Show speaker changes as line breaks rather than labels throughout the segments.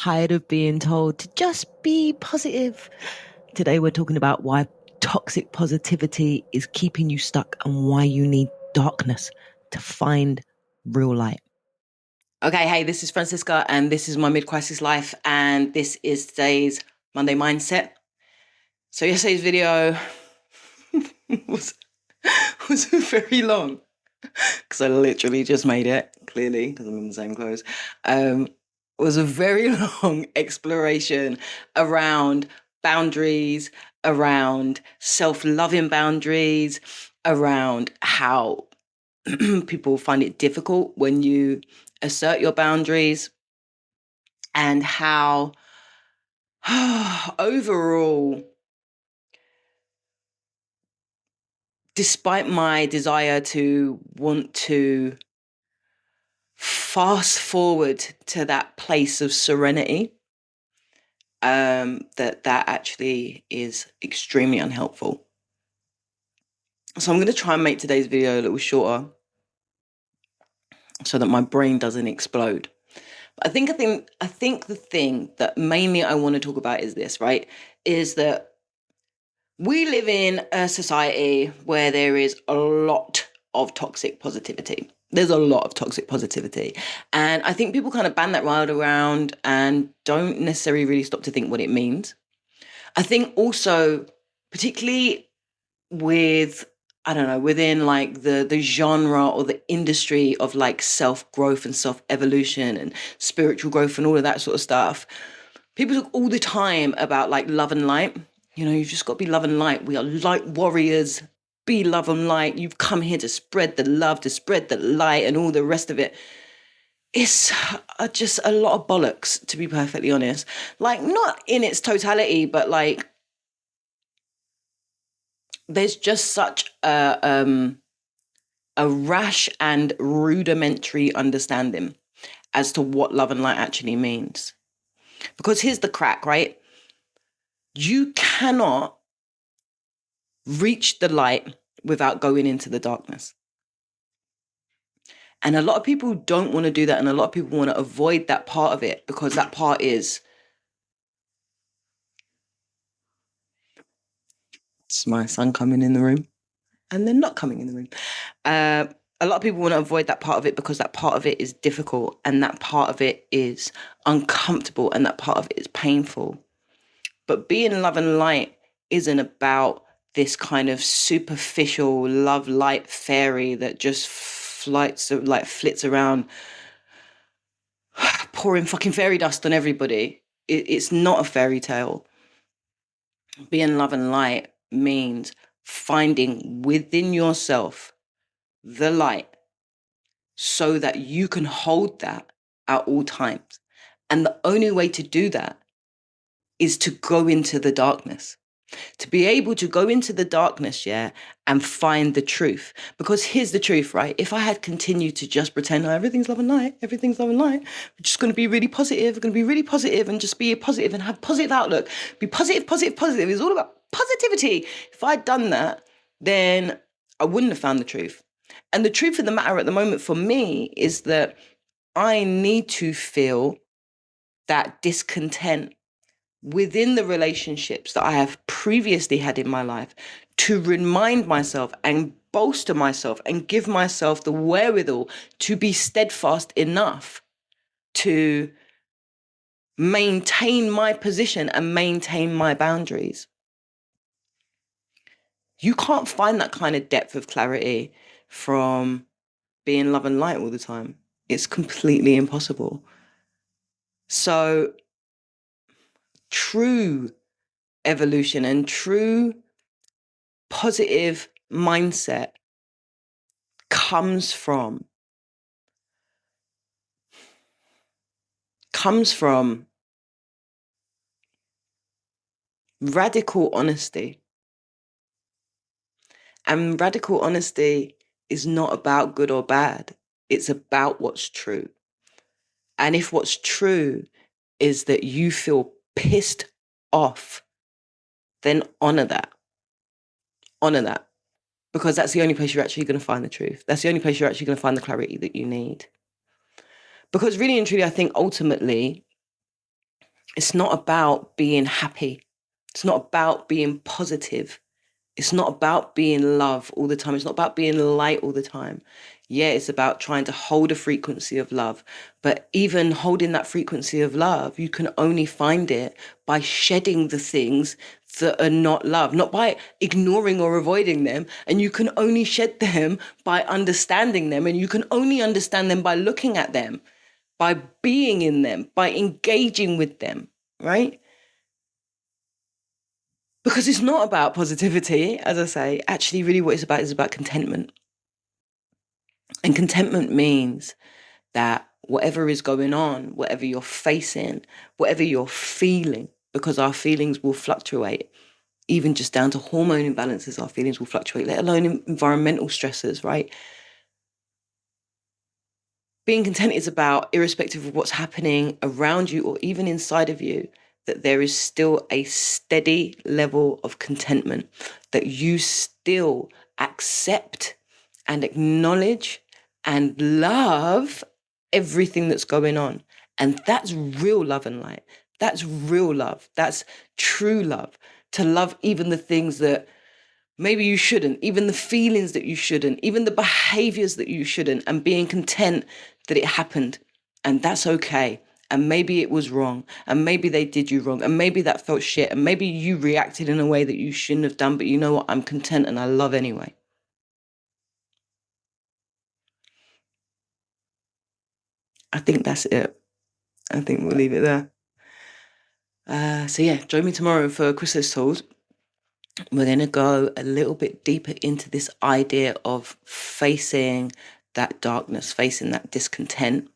tired of being told to just be positive? Today we're talking about why toxic positivity is keeping you stuck and why you need darkness to find real light.
Okay, hey, this is Francisca and this is my mid-crisis life and this is today's Monday Mindset. So yesterday's video was very long because I literally just made it, clearly, because I'm in the same clothes. Was a very long exploration around boundaries, around self-loving boundaries, around how people find it difficult when you assert your boundaries, and how overall, despite my desire to want to fast forward to that place of serenity, that actually is extremely unhelpful. So I'm going to try and make today's video a little shorter so that my brain doesn't explode. I think the thing that mainly I want to talk about is this, right? Is that we live in a society where there is a lot of toxic positivity. There's a lot of toxic positivity. And I think people kind of ban that word around and don't necessarily really stop to think what it means. I think also, particularly with, I don't know, within like the genre or the industry of like self-growth and self-evolution and spiritual growth and all of that sort of stuff, people talk all the time about like love and light. You know, you've just got to be love and light. We are light warriors. Be love and light. You've come here to spread the love, to spread the light and all the rest of it. It's just a lot of bollocks, to be perfectly honest. Like, not in its totality, but like, there's just such a rash and rudimentary understanding as to what love and light actually means. Because here's the crack, right? You cannot reach the light without going into the darkness. And a lot of people don't want to do that. And a lot of people want to avoid that part of it because that part is, it's my son coming in the room and then not coming in the room. A lot of people want to avoid that part of it because that part of it is difficult and that part of it is uncomfortable and that part of it is painful. But being love and light isn't about this kind of superficial love light fairy that just flits around pouring fucking fairy dust on everybody. It's not a fairy tale. Being love and light means finding within yourself the light so that you can hold that at all times. And the only way to do that is to go into the darkness. To be able to go into the darkness, yeah, and find the truth. Because here's the truth, right? If I had continued to just pretend, oh, everything's love and light, we're just going to be really positive, we're going to be really positive and just be positive and have positive outlook, be positive, positive, positive. It's all about positivity. If I'd done that, then I wouldn't have found the truth. And the truth of the matter at the moment for me is that I need to feel that discontent within the relationships that I have previously had in my life to remind myself and bolster myself and give myself the wherewithal to be steadfast enough to maintain my position and maintain my boundaries. You can't find that kind of depth of clarity from being love and light all the time. It's completely impossible. So true evolution and true positive mindset comes from radical honesty. And radical honesty is not about good or bad. It's about what's true. And if what's true is that you feel pissed off, then honor that. Honor that. Because that's the only place you're actually going to find the truth. That's the only place you're actually going to find the clarity that you need. Because really and truly, I think ultimately, It's not about being happy. It's not about being positive. It's not about being love all the time. It's not about being light all the time. Yeah, it's about trying to hold a frequency of love. But even holding that frequency of love, you can only find it by shedding the things that are not love, not by ignoring or avoiding them. And you can only shed them by understanding them. And you can only understand them by looking at them, by being in them, by engaging with them, right? Because it's not about positivity, as I say. Actually, really what it's about is about contentment. And contentment means that whatever is going on, whatever you're facing, whatever you're feeling, because our feelings will fluctuate, even just down to hormone imbalances, our feelings will fluctuate, let alone environmental stresses, right? Being content is about, irrespective of what's happening around you or even inside of you, that there is still a steady level of contentment, that you still accept and acknowledge and love everything that's going on. And that's real love and light. That's real love. That's true love. To love even the things that maybe you shouldn't, even the feelings that you shouldn't, even the behaviors that you shouldn't, and being content that it happened. And that's okay. And maybe it was wrong. And maybe they did you wrong. And maybe that felt shit. And maybe you reacted in a way that you shouldn't have done. But you know what? I'm content and I love anyway. I think that's it. I think we'll leave it there. So yeah, join me tomorrow for Chrysalis Tools. We're going to go a little bit deeper into this idea of facing that darkness, facing that discontent,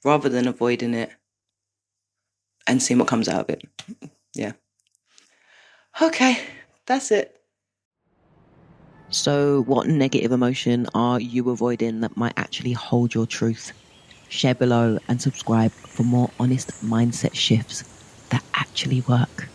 rather than avoiding it, and seeing what comes out of it. Yeah. Okay, that's it.
So, what negative emotion are you avoiding that might actually hold your truth? Share below and subscribe for more honest mindset shifts that actually work.